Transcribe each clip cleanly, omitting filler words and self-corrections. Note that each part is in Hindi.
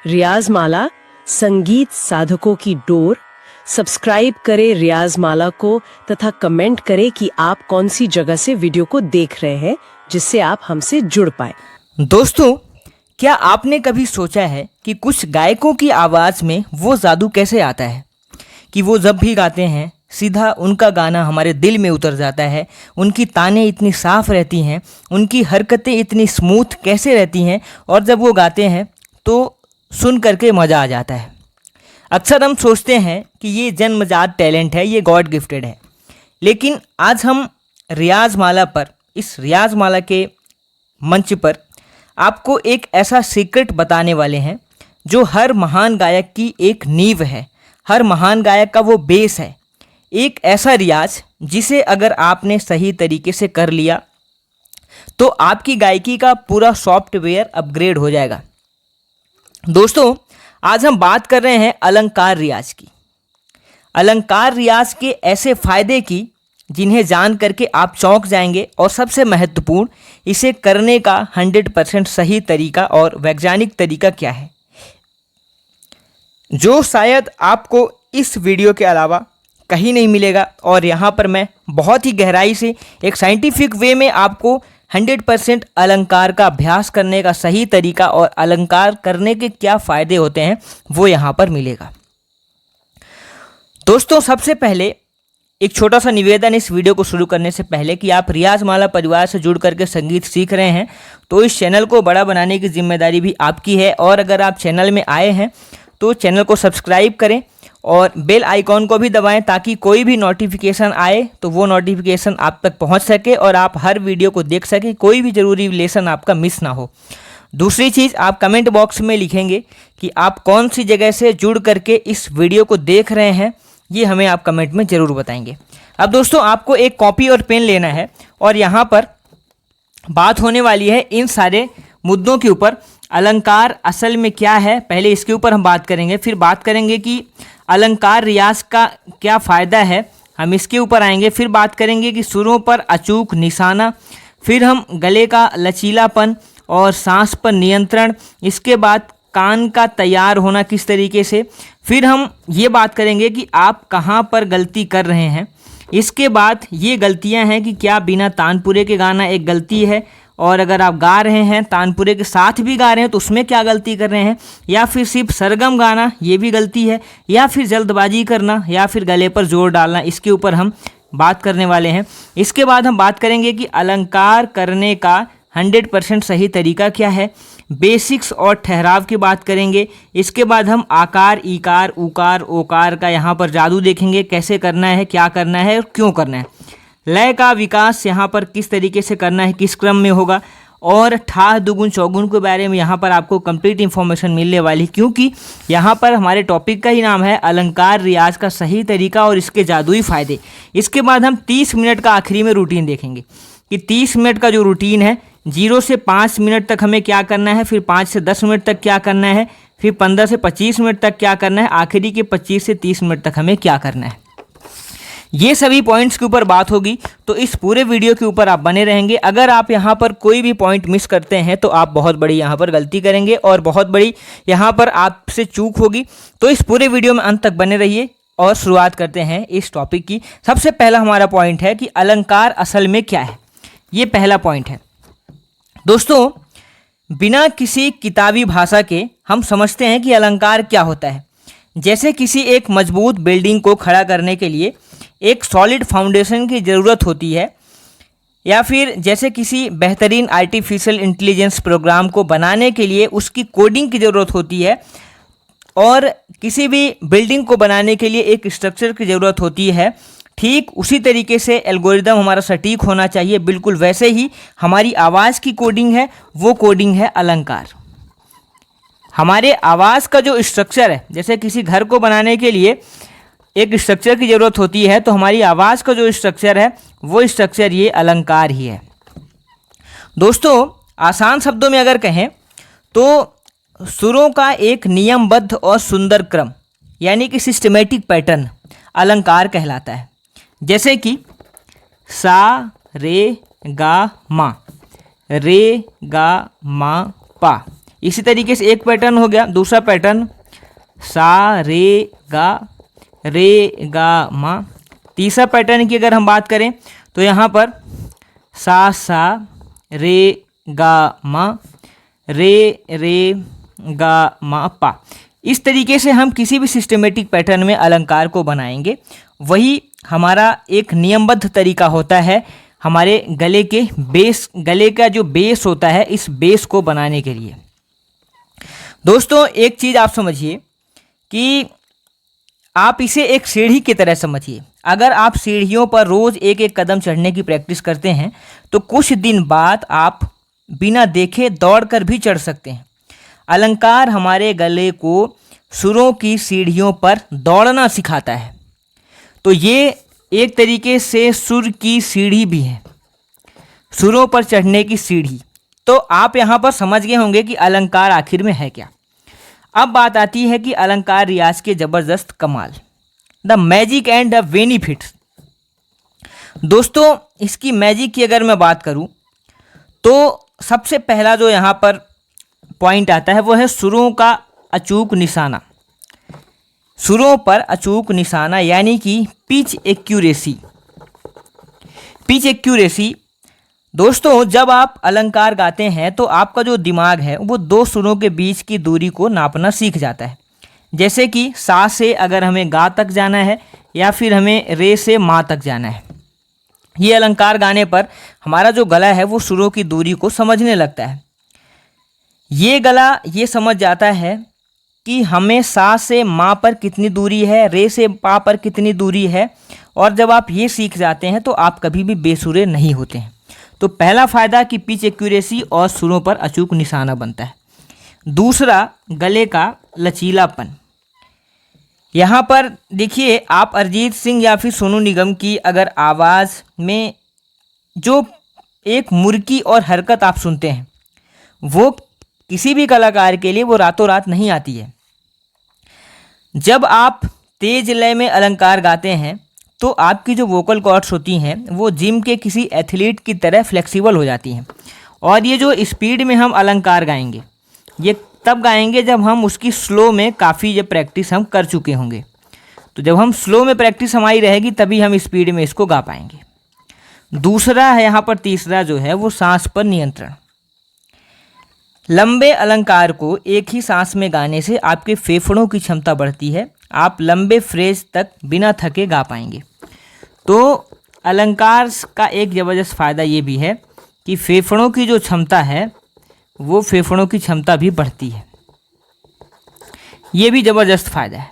रियाज माला संगीत साधकों की डोर। सब्सक्राइब करें रियाज माला को तथा कमेंट करें कि आप कौन सी जगह से वीडियो को देख रहे हैं, जिससे आप हमसे जुड़ पाए। दोस्तों, क्या आपने कभी सोचा है कि कुछ गायकों की आवाज़ में वो जादू कैसे आता है कि वो जब भी गाते हैं सीधा उनका गाना हमारे दिल में उतर जाता है। उनकी तानें इतनी साफ रहती हैं, उनकी हरकतें इतनी स्मूथ कैसे रहती हैं, और जब वो गाते हैं तो सुन करके मज़ा आ जाता है। अक्सर हम सोचते हैं कि ये जन्मजात टैलेंट है, ये गॉड गिफ्टेड है। लेकिन आज हम रियाज माला पर, इस रियाज माला के मंच पर आपको एक ऐसा सीक्रेट बताने वाले हैं जो हर महान गायक की एक नींव है, हर महान गायक का वो बेस है। एक ऐसा रियाज जिसे अगर आपने सही तरीके से कर लिया तो आपकी गायकी का पूरा सॉफ्टवेयर अपग्रेड हो जाएगा। दोस्तों, आज हम बात कर रहे हैं अलंकार रियाज की। अलंकार रियाज के ऐसे फ़ायदे की जिन्हें जान करके आप चौंक जाएंगे, और सबसे महत्वपूर्ण, इसे करने का 100% सही तरीका और वैज्ञानिक तरीका क्या है, जो शायद आपको इस वीडियो के अलावा कहीं नहीं मिलेगा। और यहाँ पर मैं बहुत ही गहराई से एक साइंटिफिक वे में आपको 100% अलंकार का अभ्यास करने का सही तरीका और अलंकार करने के क्या फ़ायदे होते हैं वो यहाँ पर मिलेगा। दोस्तों, सबसे पहले एक छोटा सा निवेदन इस वीडियो को शुरू करने से पहले कि आप रियाज माला परिवार से जुड़ करके संगीत सीख रहे हैं तो इस चैनल को बड़ा बनाने की जिम्मेदारी भी आपकी है। और अगर आप चैनल में आए हैं तो चैनल को सब्सक्राइब करें और बेल आइकॉन को भी दबाएं ताकि कोई भी नोटिफिकेशन आए तो वो नोटिफिकेशन आप तक पहुंच सके और आप हर वीडियो को देख सकें, कोई भी ज़रूरी लेसन आपका मिस ना हो। दूसरी चीज़, आप कमेंट बॉक्स में लिखेंगे कि आप कौन सी जगह से जुड़ करके इस वीडियो को देख रहे हैं, ये हमें आप कमेंट में ज़रूर बताएंगे। अब दोस्तों, आपको एक कॉपी और पेन लेना है और यहाँ पर बात होने वाली है इन सारे मुद्दों के ऊपर। अलंकार असल में क्या है, पहले इसके ऊपर हम बात करेंगे, फिर बात करेंगे कि अलंकार रियाज का क्या फ़ायदा है, हम इसके ऊपर आएंगे, फिर बात करेंगे कि सुरों पर अचूक निशाना, फिर हम गले का लचीलापन और सांस पर नियंत्रण, इसके बाद कान का तैयार होना किस तरीके से, फिर हम ये बात करेंगे कि आप कहाँ पर गलती कर रहे हैं, इसके बाद ये गलतियां हैं कि क्या बिना तानपुरे के गाना एक गलती है, और अगर आप गा रहे हैं तानपुरे के साथ भी गा रहे हैं तो उसमें क्या गलती कर रहे हैं, या फिर सिर्फ सरगम गाना ये भी गलती है, या फिर जल्दबाजी करना, या फिर गले पर जोर डालना, इसके ऊपर हम बात करने वाले हैं। इसके बाद हम बात करेंगे कि अलंकार करने का 100% सही तरीका क्या है, बेसिक्स और ठहराव की बात करेंगे। इसके बाद हम आकार, ईकार, उकार, ओकार का यहाँ पर जादू देखेंगे, कैसे करना है, क्या करना है और क्यों करना है। लय का विकास यहाँ पर किस तरीके से करना है, किस क्रम में होगा, और ठाह दुगुन चौगुन के बारे में यहाँ पर आपको कंप्लीट इन्फॉर्मेशन मिलने वाली, क्योंकि यहाँ पर हमारे टॉपिक का ही नाम है अलंकार रियाज का सही तरीका और इसके जादुई फ़ायदे। इसके बाद हम 30 मिनट का आखिरी में रूटीन देखेंगे कि 30 मिनट का जो रूटीन है, 0 से 5 मिनट तक हमें क्या करना है, फिर 5 से 10 मिनट तक क्या करना है, फिर 15 से 25 मिनट तक क्या करना है, आखिरी के 25 से 30 मिनट तक हमें क्या करना है। ये सभी पॉइंट्स के ऊपर बात होगी, तो इस पूरे वीडियो के ऊपर आप बने रहेंगे। अगर आप यहाँ पर कोई भी पॉइंट मिस करते हैं तो आप बहुत बड़ी यहाँ पर गलती करेंगे और बहुत बड़ी यहाँ पर आपसे चूक होगी। तो इस पूरे वीडियो में अंत तक बने रहिए और शुरुआत करते हैं इस टॉपिक की। सबसे पहला हमारा पॉइंट है कि अलंकार असल में क्या है, ये पहला पॉइंट है। दोस्तों, बिना किसी किताबी भाषा के हम समझते हैं कि अलंकार क्या होता है। जैसे किसी एक मजबूत बिल्डिंग को खड़ा करने के लिए एक सॉलिड फाउंडेशन की ज़रूरत होती है, या फिर जैसे किसी बेहतरीन आर्टिफिशियल इंटेलिजेंस प्रोग्राम को बनाने के लिए उसकी कोडिंग की ज़रूरत होती है, और किसी भी बिल्डिंग को बनाने के लिए एक स्ट्रक्चर की ज़रूरत होती है, ठीक उसी तरीके से एल्गोरिदम हमारा सटीक होना चाहिए। बिल्कुल वैसे ही हमारी आवाज़ की कोडिंग है, वो कोडिंग है अलंकार। हमारे आवाज़ का जो स्ट्रक्चर है, जैसे किसी घर को बनाने के लिए एक स्ट्रक्चर की ज़रूरत होती है, तो हमारी आवाज़ का जो स्ट्रक्चर है वो स्ट्रक्चर ये अलंकार ही है। दोस्तों, आसान शब्दों में अगर कहें तो सुरों का एक नियमबद्ध और सुंदर क्रम, यानी कि सिस्टमेटिक पैटर्न अलंकार कहलाता है। जैसे कि सा रे गा मा, रे गा मा पा, इसी तरीके से एक पैटर्न हो गया। दूसरा पैटर्न सा रे गा मा। तीसरा पैटर्न की अगर हम बात करें तो यहाँ पर सा रे गा मा, रे गा मा पा। इस तरीके से हम किसी भी सिस्टमेटिक पैटर्न में अलंकार को बनाएंगे। वही हमारा एक नियमबद्ध तरीका होता है हमारे गले के बेस, गले का जो बेस होता है, इस बेस को बनाने के लिए। दोस्तों एक चीज़ आप समझिए कि आप इसे एक सीढ़ी की तरह समझिए। अगर आप सीढ़ियों पर रोज़ एक एक कदम चढ़ने की प्रैक्टिस करते हैं तो कुछ दिन बाद आप बिना देखे दौड़कर भी चढ़ सकते हैं। अलंकार हमारे गले को सुरों की सीढ़ियों पर दौड़ना सिखाता है। तो ये एक तरीके से सुर की सीढ़ी भी है, सुरों पर चढ़ने की सीढ़ी। तो आप यहाँ पर समझ गए होंगे कि अलंकार आखिर में है क्या। अब बात आती है कि अलंकार रियाज के ज़बरदस्त कमाल, the magic and the benefits. दोस्तों इसकी मैजिक की अगर मैं बात करूं तो सबसे पहला जो यहाँ पर पॉइंट आता है वो है सुरों का अचूक निशाना। सुरों पर अचूक निशाना यानी कि पिच एक्यूरेसी। पिच एक्यूरेसी दोस्तों, जब आप अलंकार गाते हैं तो आपका जो दिमाग है वो दो सुरों के बीच की दूरी को नापना सीख जाता है। जैसे कि सा से अगर हमें गा तक जाना है या फिर हमें रे से मा तक जाना है। ये अलंकार गाने पर हमारा जो गला है वो सुरों की दूरी को समझने लगता है। ये गला ये समझ जाता है कि हमें सा से मा पर कितनी दूरी है, रे से पा पर कितनी दूरी है। और जब आप ये सीख जाते हैं तो आप कभी भी बेसुरे नहीं होते हैं। तो पहला फ़ायदा कि पिच एक्यूरेसी और सुरों पर अचूक निशाना बनता है। दूसरा, गले का लचीलापन। यहाँ पर देखिए, आप अरिजीत सिंह या फिर सोनू निगम की अगर आवाज़ में जो एक मुर्की और हरकत आप सुनते हैं वो किसी भी कलाकार के लिए वो रातों रात नहीं आती है। जब आप तेज लय में अलंकार गाते हैं तो आपकी जो वोकल कॉर्ड्स होती हैं वो जिम के किसी एथलीट की तरह फ्लेक्सिबल हो जाती हैं। और ये जो स्पीड में हम अलंकार गाएंगे ये तब गाएंगे जब हम उसकी स्लो में काफ़ी ये प्रैक्टिस हम कर चुके होंगे। तो जब हम स्लो में प्रैक्टिस हमारी रहेगी तभी हम स्पीड में इसको गा पाएंगे। दूसरा है यहाँ पर, तीसरा जो है वो सांस पर नियंत्रण। लंबे अलंकार को एक ही सांस में गाने से आपके फेफड़ों की क्षमता बढ़ती है। आप लंबे फ्रेज तक बिना थके गा पाएंगे। तो अलंकार का एक ज़बरदस्त फ़ायदा ये भी है कि फेफड़ों की जो क्षमता है वो फेफड़ों की क्षमता भी बढ़ती है। ये भी ज़बरदस्त फ़ायदा है।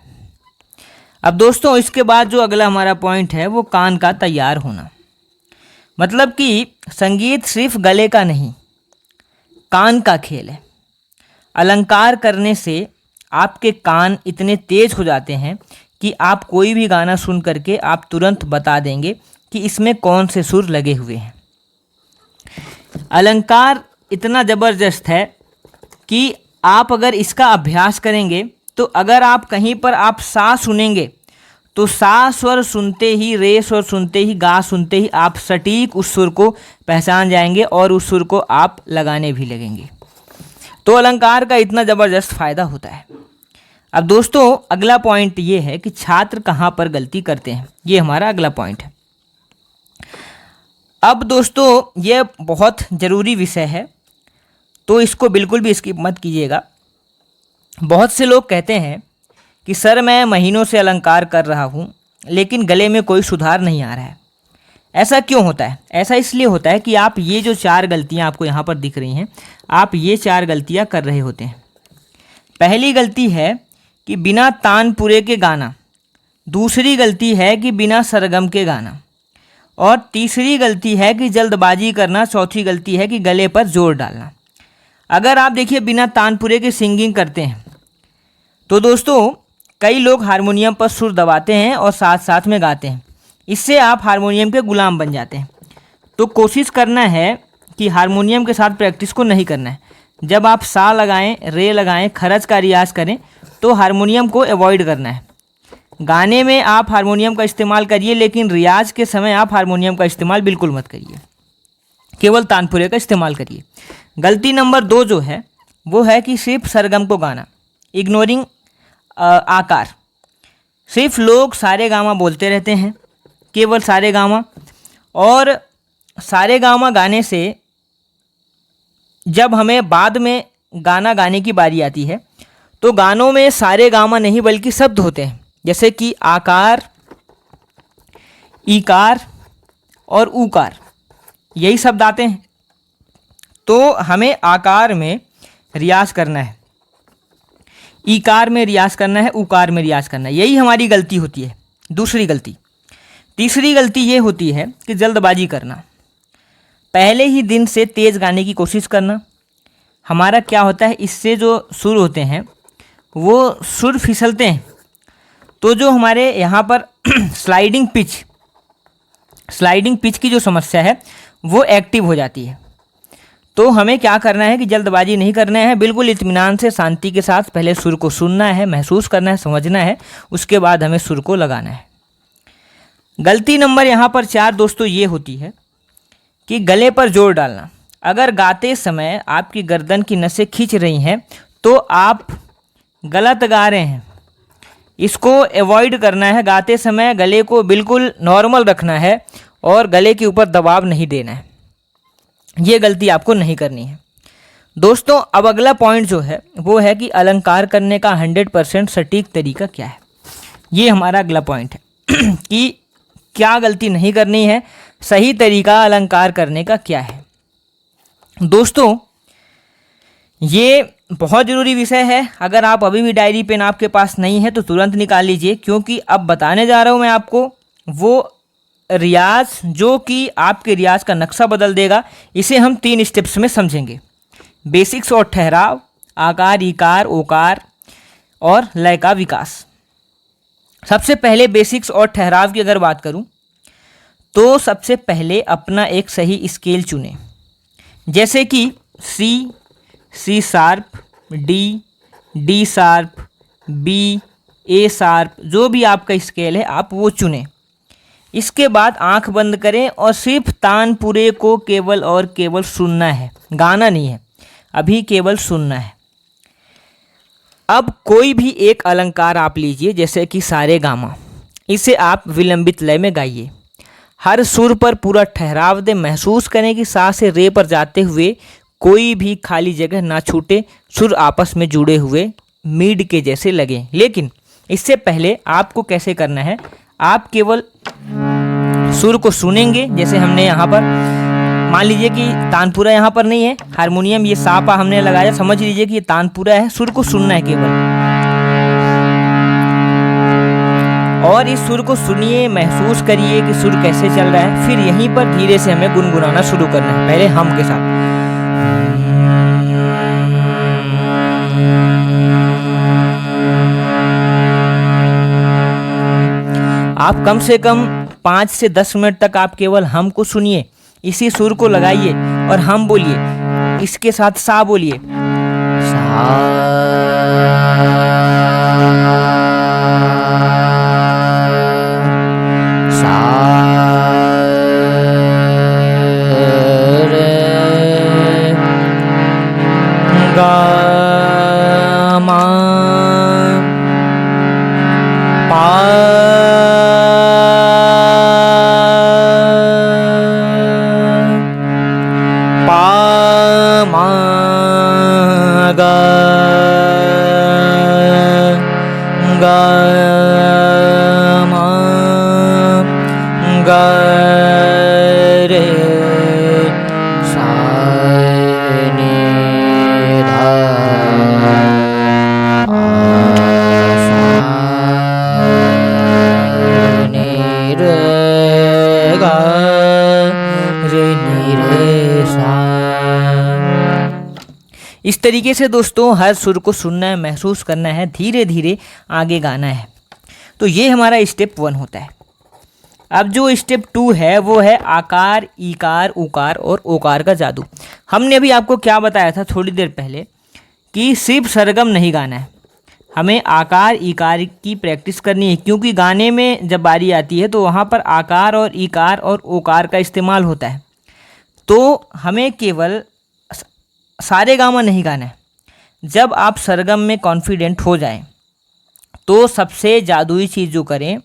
अब दोस्तों इसके बाद जो अगला हमारा पॉइंट है वो कान का तैयार होना। मतलब कि संगीत सिर्फ गले का नहीं, कान का खेल है। अलंकार करने से आपके कान इतने तेज हो जाते हैं कि आप कोई भी गाना सुन करके आप तुरंत बता देंगे कि इसमें कौन से सुर लगे हुए हैं। अलंकार इतना ज़बरदस्त है कि आप अगर इसका अभ्यास करेंगे तो अगर आप कहीं पर आप सा सुनेंगे तो सा स्वर सुनते ही, रे स्वर सुनते ही, गा सुनते ही आप सटीक उस सुर को पहचान जाएंगे और उस सुर को आप लगाने भी लगेंगे। तो अलंकार का इतना ज़बरदस्त फ़ायदा होता है। अब दोस्तों अगला पॉइंट ये है कि छात्र कहाँ पर गलती करते हैं। ये हमारा अगला पॉइंट है। अब दोस्तों ये बहुत ज़रूरी विषय है तो इसको बिल्कुल भी स्किप मत कीजिएगा। बहुत से लोग कहते हैं कि सर मैं महीनों से अलंकार कर रहा हूँ लेकिन गले में कोई सुधार नहीं आ रहा है। ऐसा क्यों होता है? ऐसा इसलिए होता है कि आप ये जो 4 गलतियाँ आपको यहाँ पर दिख रही हैं, आप ये 4 गलतियाँ कर रहे होते हैं। पहली गलती है कि बिना तानपुरे के गाना। दूसरी गलती है कि बिना सरगम के गाना। और तीसरी गलती है कि जल्दबाजी करना। चौथी गलती है कि गले पर जोर डालना। अगर आप देखिए बिना तानपुरे के सिंगिंग करते हैं तो दोस्तों कई लोग हारमोनियम पर सुर दबाते हैं और साथ साथ में गाते हैं। इससे आप हारमोनियम के गुलाम बन जाते हैं। तो कोशिश करना है कि हारमोनियम के साथ प्रैक्टिस को नहीं करना है। जब आप सा लगाएं, रे लगाएं, खरज का रियाज करें तो हारमोनियम को अवॉइड करना है। गाने में आप हारमोनियम का इस्तेमाल करिए लेकिन रियाज के समय आप हारमोनियम का इस्तेमाल बिल्कुल मत करिए, केवल तानपुरे का इस्तेमाल करिए। गलती नंबर 2 जो है वो है कि सिर्फ सरगम को गाना, इग्नोरिंग आकार। सिर्फ लोग सारे गामा बोलते रहते हैं, केवल सारे गामा। और सारे गामा गाने से जब हमें बाद में गाना गाने की बारी आती है तो गानों में सारे गामा नहीं बल्कि शब्द होते हैं, जैसे कि आकार, ईकार और ऊकार, यही शब्द आते हैं। तो हमें आकार में रियाज करना है, ईकार में रियाज करना है, ऊकार में रियाज करना है। यही हमारी गलती होती है। दूसरी गलती, तीसरी गलती ये होती है कि जल्दबाजी करना, पहले ही दिन से तेज़ गाने की कोशिश करना। हमारा क्या होता है, इससे जो सुर होते हैं वो सुर फिसलते हैं, तो जो हमारे यहाँ पर स्लाइडिंग पिच की जो समस्या है वो एक्टिव हो जाती है। तो हमें क्या करना है कि जल्दबाजी नहीं करना है, बिल्कुल इत्मीनान से, शांति के साथ पहले सुर को सुनना है, महसूस करना है, समझना है, उसके बाद हमें सुर को लगाना है। गलती नंबर यहाँ पर 4 दोस्तों ये होती है कि गले पर जोर डालना। अगर गाते समय आपकी गर्दन की नसें खींच रही हैं तो आप गलत गा रहे हैं। इसको अवॉइड करना है। गाते समय गले को बिल्कुल नॉर्मल रखना है और गले के ऊपर दबाव नहीं देना है। ये गलती आपको नहीं करनी है। दोस्तों अब अगला पॉइंट जो है वो है कि अलंकार करने का 100% सटीक तरीका क्या है। ये हमारा अगला पॉइंट है कि क्या गलती नहीं करनी है, सही तरीका अलंकार करने का क्या है। दोस्तों ये बहुत ज़रूरी विषय है। अगर आप अभी भी डायरी पेन आपके पास नहीं है तो तुरंत निकाल लीजिए, क्योंकि अब बताने जा रहा हूँ मैं आपको वो रियाज जो कि आपके रियाज का नक्शा बदल देगा। इसे हम 3 स्टेप्स में समझेंगे। बेसिक्स और ठहराव, आकार, ईकार, ओकार और लय का विकास। सबसे पहले बेसिक्स और ठहराव की अगर बात करूं तो सबसे पहले अपना एक सही स्केल चुनें, जैसे कि C sharp, D sharp, B, A sharp, जो भी आपका स्केल है आप वो चुनें। इसके बाद आंख बंद करें और सिर्फ तानपुरे को केवल और केवल सुनना है, गाना नहीं है, अभी केवल सुनना है। अब कोई भी एक अलंकार आप लीजिए, जैसे कि सारे गामा, इसे आप विलंबित लय में गाइए। हर सुर पर पूरा ठहराव दें, महसूस करें कि सा से रे पर जाते हुए कोई भी खाली जगह ना छूटे, सुर आपस में जुड़े हुए मीड के जैसे लगें। लेकिन इससे पहले आपको कैसे करना है, आप केवल सुर को सुनेंगे। जैसे हमने यहाँ पर मान लीजिए कि तानपुरा यहाँ पर नहीं है, हारमोनियम ये सा पा हमने लगाया, समझ लीजिए कि ये तानपुरा है। सुर को सुनना है केवल, और इस सुर को सुनिए, महसूस करिए कि सुर कैसे चल रहा है। फिर यहीं पर धीरे से हमें गुनगुनाना शुरू करना है, पहले हम के साथ। आप कम से कम 5 से 10 मिनट तक आप केवल हम को सुनिए, इसी सुर को लगाइए और हम बोलिए, इसके साथ सा बोलिए, इस तरीके से दोस्तों हर सुर को सुनना है, महसूस करना है, धीरे धीरे आगे गाना है। तो ये हमारा स्टेप 1 होता है। अब जो स्टेप 2 है वो है आकार, ईकार, उकार और ओकार का जादू। हमने अभी आपको क्या बताया था थोड़ी देर पहले कि सिर्फ सरगम नहीं गाना है, हमें आकार, ईकार की प्रैक्टिस करनी है, क्योंकि गाने में जब बारी आती है तो वहाँ पर आकार और ईकार और ओकार का इस्तेमाल होता है। तो हमें केवल सारे गामा नहीं गाना है, जब आप सरगम में कॉन्फिडेंट हो जाएं तो सबसे जादुई चीज़ जो करें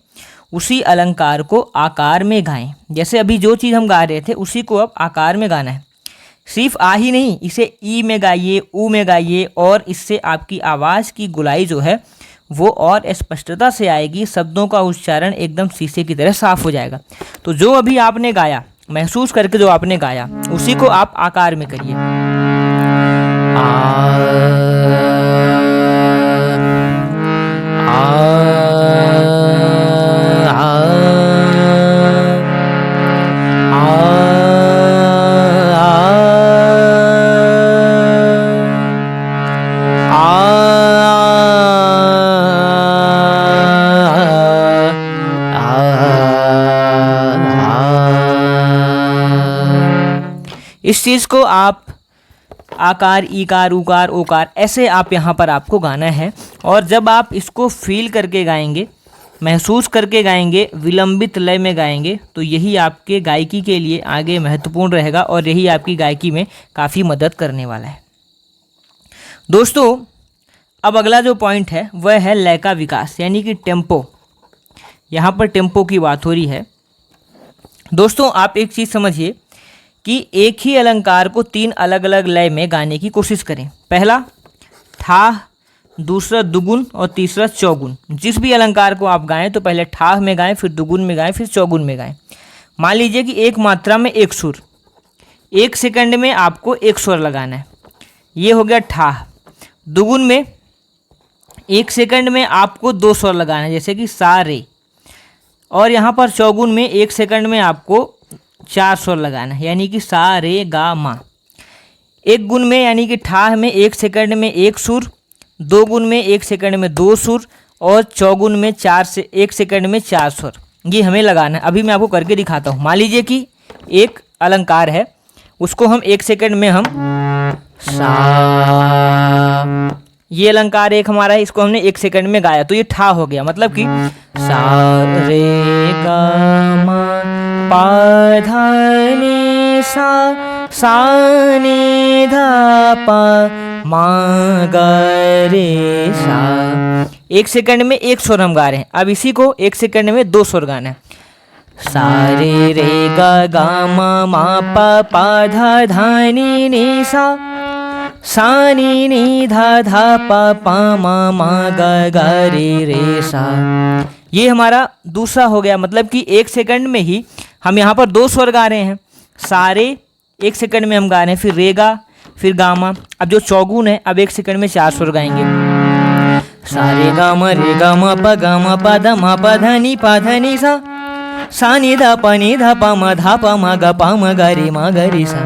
उसी अलंकार को आकार में गाएं। जैसे अभी जो चीज़ हम गा रहे थे उसी को अब आकार में गाना है। सिर्फ आ ही नहीं, इसे ई में गाइए, ऊ में गाइए, और इससे आपकी आवाज़ की गुलाई जो है वो और स्पष्टता से आएगी। शब्दों का उच्चारण एकदम शीशे की तरह साफ हो जाएगा। तो जो अभी आपने गाया, महसूस करके जो आपने गाया, उसी को आप आकार में करिए। इस चीज़ को आप आकार, ईकार, उकार, ओकार ऐसे आप यहाँ पर आपको गाना है। और जब आप इसको फील करके गाएंगे, महसूस करके गाएंगे, विलंबित लय में गाएंगे, तो यही आपके गायकी के लिए आगे महत्वपूर्ण रहेगा और यही आपकी गायकी में काफ़ी मदद करने वाला है। दोस्तों, अब अगला जो पॉइंट है वह है लय का विकास, यानी कि टेम्पो। यहाँ पर टेम्पो की बात हो रही है। दोस्तों, आप एक चीज़ समझिए कि एक ही अलंकार को 3 अलग अलग लय में गाने की कोशिश करें। पहला ठाह, दूसरा दुगुन और तीसरा चौगुन। जिस भी अलंकार को आप गाएं तो पहले ठाह में गाएं, फिर दुगुन में गाएं, फिर चौगुन में गाएं। मान लीजिए कि एक मात्रा में एक सुर, 1 सेकंड में आपको एक स्वर लगाना है, ये हो गया ठाह। दुगुन में 1 सेकंड में आपको 2 स्वर लगाना है, जैसे कि सा रे। और यहाँ पर चौगुन में 1 सेकंड में आपको 4 स्वर लगाना है, यानी कि सा रे गा मा। एक गुण में यानी कि ठाह में 1 सेकंड में 1 सुर, 2 गुण में 1 सेकंड में 2 सुर, और चौगुन में 1 सेकंड में 4 स्वर, ये हमें लगाना है। अभी मैं आपको करके दिखाता हूँ। मान लीजिए कि एक अलंकार है, उसको हम 1 सेकंड में हम सा, ये अलंकार एक हमारा है, इसको हमने 1 सेकंड में गाया तो ये ठा हो गया। मतलब कि सा रे गा मा पा धा नि सा नि धा पा मा गा रे सा। 1 सेकंड में 1 स्वर हम गा रहे हैं। अब इसी को 1 सेकंड में 2 स्वर गाना है। सा रे रे गा गा मा पा धा धा नि सा नि धा पा मा गा रे सा। ये हमारा दूसरा हो गया। मतलब कि 1 सेकंड में ही हम यहाँ पर 2 स्वर गा रहे हैं। सारे 1 सेकंड में हम गा रहे हैं, फिर रेगा, फिर गामा। अब जो चौगुन है, अब 1 सेकंड में 4 स्वर गाएंगे। सारे गामा रे गामा पा धा मा पा धा नि सा नि धा पा मा गा रे सा।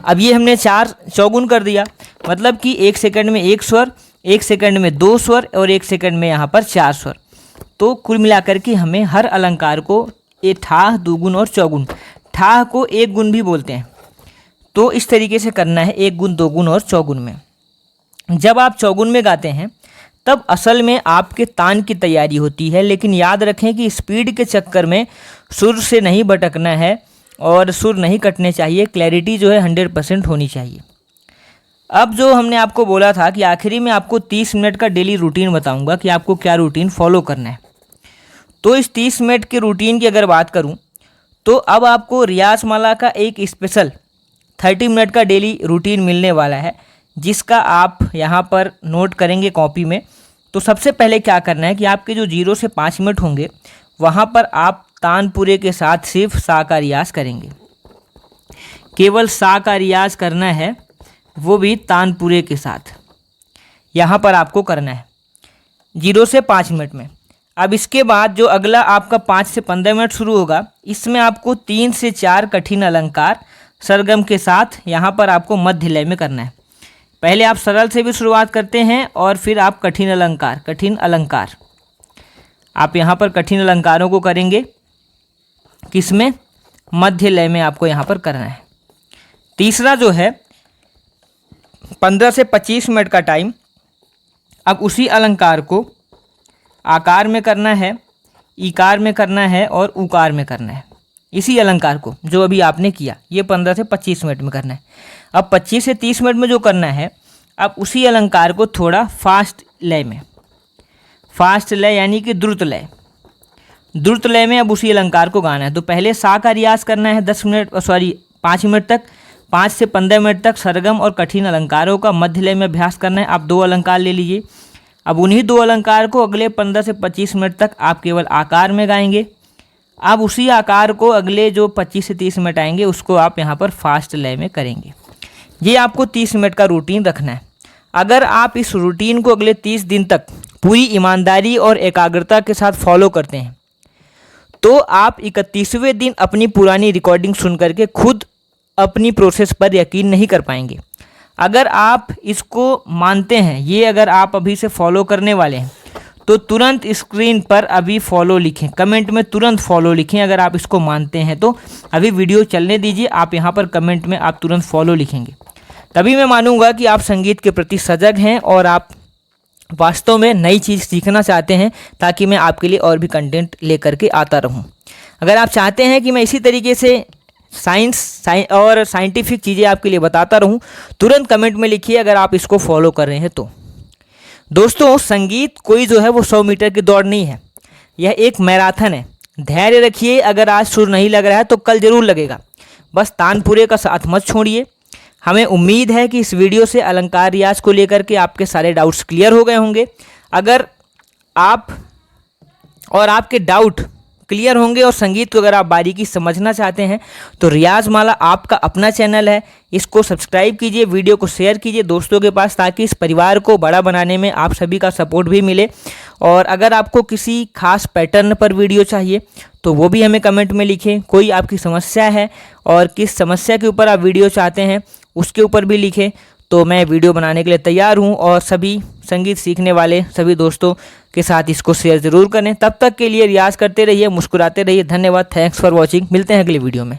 अब ये हमने 4 चौगुन कर दिया। मतलब कि 1 सेकंड में 1 स्वर, 1 सेकंड में 2 स्वर और 1 सेकंड में यहाँ पर 4 स्वर। तो कुल मिलाकर के हमें हर अलंकार को ये ठाह, दुगुन और चौगुन, ठाह को 1 गुण भी बोलते हैं, तो इस तरीके से करना है, 1 गुण, 2 गुण और चौगुन में। जब आप चौगुन में गाते हैं तब असल में आपके तान की तैयारी होती है, लेकिन याद रखें कि स्पीड के चक्कर में सुर से नहीं भटकना है और सुर नहीं कटने चाहिए। क्लैरिटी जो है 100% होनी चाहिए। अब जो हमने आपको बोला था कि आखिरी में आपको 30 मिनट का डेली रूटीन बताऊंगा कि आपको क्या रूटीन फॉलो करना है। तो इस 30 मिनट के रूटीन की अगर बात करूं तो अब आपको रियाज माला का एक स्पेशल 30 मिनट का डेली रूटीन मिलने वाला है, जिसका आप यहाँ पर नोट करेंगे कॉपी में। तो सबसे पहले क्या करना है कि आपके जो 0 से 5 मिनट होंगे वहाँ पर आप तानपुरे के साथ सिर्फ सा का रियाज करेंगे। केवल सा का रियाज करना है, वो भी तानपुरे के साथ यहाँ पर आपको करना है 0 से 5 मिनट में। अब इसके बाद जो अगला आपका 5 से 15 मिनट शुरू होगा, इसमें आपको 3 से 4 कठिन अलंकार सरगम के साथ यहाँ पर आपको मध्य लय में करना है। पहले आप सरल से भी शुरुआत करते हैं और फिर आप कठिन अलंकार आप यहाँ पर कठिन अलंकारों को करेंगे। किसमें? मध्य लय में आपको यहाँ पर करना है। तीसरा जो है 15 से 25 मिनट का टाइम, अब उसी अलंकार को आकार में करना है। ईकार में करना है और उकार में करना है। इसी अलंकार को जो अभी आपने किया ये 15 से 25 मिनट में करना है। अब 25 से 30 मिनट में जो करना है, अब उसी अलंकार को थोड़ा फास्ट लय में, फास्ट लय यानी कि द्रुत लय, द्रुत लय में अब उसी अलंकार को गाना है। तो पहले सा का रियाज करना है 5 मिनट तक, 5 से 15 मिनट तक सरगम और कठिन अलंकारों का मध्य लय में अभ्यास करना है। आप 2 अलंकार ले लीजिए। अब उन्हीं 2 अलंकार को अगले 15 से 25 मिनट तक आप केवल आकार में गाएंगे। अब उसी आकार को अगले जो 25 से 30 मिनट आएंगे उसको आप यहाँ पर फास्ट लय में करेंगे। ये आपको 30 मिनट का रूटीन रखना है। अगर आप इस रूटीन को अगले 30 दिन तक पूरी ईमानदारी और एकाग्रता के साथ फॉलो करते हैं तो आप 31वें दिन अपनी पुरानी रिकॉर्डिंग सुन करके खुद अपनी प्रोसेस पर यकीन नहीं कर पाएंगे। अगर आप इसको मानते हैं, ये अगर आप अभी से फॉलो करने वाले हैं तो तुरंत स्क्रीन पर अभी फॉलो लिखें, कमेंट में तुरंत फॉलो लिखें। अगर आप इसको मानते हैं तो अभी वीडियो चलने दीजिए, आप यहाँ पर कमेंट में आप तुरंत फॉलो लिखेंगे, तभी मैं मानूंगा कि आप संगीत के प्रति सजग हैं और आप वास्तव में नई चीज़ सीखना चाहते हैं, ताकि मैं आपके लिए और भी कंटेंट लेकर के आता रहूं। अगर आप चाहते हैं कि मैं इसी तरीके से और साइंटिफिक चीज़ें आपके लिए बताता रहूं, तुरंत कमेंट में लिखिए अगर आप इसको फॉलो कर रहे हैं तो। दोस्तों, संगीत कोई जो है वो 100 मीटर की दौड़ नहीं है, यह एक मैराथन है। धैर्य रखिए, अगर आज सुर नहीं लग रहा है तो कल ज़रूर लगेगा। बस तानपुरे का साथ मत छोड़िए। हमें उम्मीद है कि इस वीडियो से अलंकार रियाज को लेकर के आपके सारे डाउट्स क्लियर हो गए होंगे। अगर आप और आपके डाउट क्लियर होंगे और संगीत को अगर आप बारीकी समझना चाहते हैं तो रियाज माला आपका अपना चैनल है, इसको सब्सक्राइब कीजिए, वीडियो को शेयर कीजिए दोस्तों के पास, ताकि इस परिवार को बड़ा बनाने में आप सभी का सपोर्ट भी मिले। और अगर आपको किसी खास पैटर्न पर वीडियो चाहिए तो वो भी हमें कमेंट में लिखें। कोई आपकी समस्या है और किस समस्या के ऊपर आप वीडियो चाहते हैं उसके ऊपर भी लिखें, तो मैं वीडियो बनाने के लिए तैयार हूं। और सभी संगीत सीखने वाले सभी दोस्तों के साथ इसको शेयर ज़रूर करें। तब तक के लिए रियाज करते रहिए, मुस्कुराते रहिए। धन्यवाद, थैंक्स फॉर वॉचिंग। मिलते हैं अगली वीडियो में।